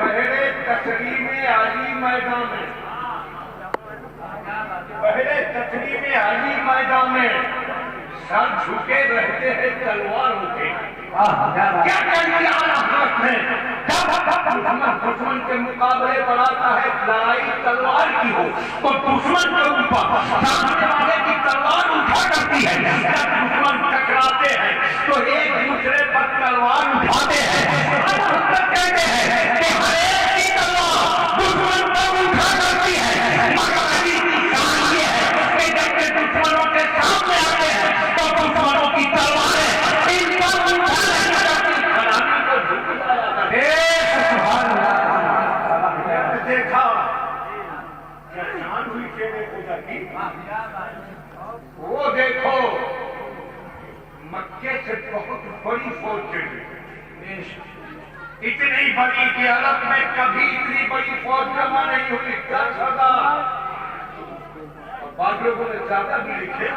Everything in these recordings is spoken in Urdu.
پہلے تسلیم علی میدان میں، پہلے تسلیم علی میدان میں سر جھکے رہتے ہیں تلوار اٹھے. کیا کیا حالات میں دشمن کے مقابلے بڑھاتا ہے لڑائی تلوار کی ہو تو دشمن کے اوپر سامنے والے کی تلوار اٹھا کرتی ہے. جب دشمن ٹکراتے ہیں تو ایک دوسرے پر تلوار اٹھاتے ہیں. کہتے ہیں کہ ہر ایک کی تلوار دشمن پر اٹھا کرتی ہے، مگر علی کی شان یہ ہے کہ جب کہ دشمنوں کے سامنے آتے ہیں تو دشمنوں کی تلواریں ان پر اٹھا نہیں کرتی، حرامی کو جھٹلایا کرتی. دیکھا کیا شان ہوئی شیر خدا کی. وہ دیکھو مکے سے بہت بڑی فوج چلی، اتنی بڑی کہ عرب میں کبھی اتنی بڑی فوج جمع نہیں ہوئی. 10,000 اور بعض لوگوں نے زیادہ بھی لکھے.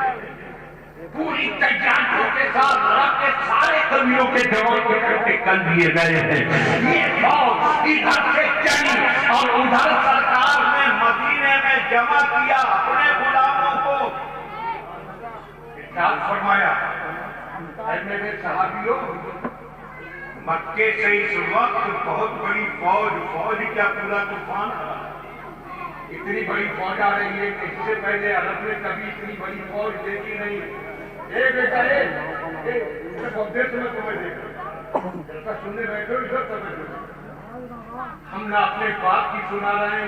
پوری تیاریوں کے ساتھ عرب کے سارے قبیلوں کے جوان اکٹھے کر دیے گئے ہیں. یہ فوج ادھر سے چلی اور ادھر سرکار نے مدینے میں جمع کیا اپنے غلاموں کو. ارشاد فرمایا اے میرے صحابیوں، مکے سے اس وقت بہت بڑی فوج کیا پورا طوفان آ. اتنی بڑی فوج آ رہی ہے کہ اس سے پہلے عرب نے کبھی اتنی بڑی فوج دیکھی نہیں. اے بیٹا بہت دیر سے میں تمہیں دیکھ رہا ہوں، جیسا سننے بیٹھے ہو ادھر سمجھ. ہم نہ اپنے باپ کی سنا رہے ہیں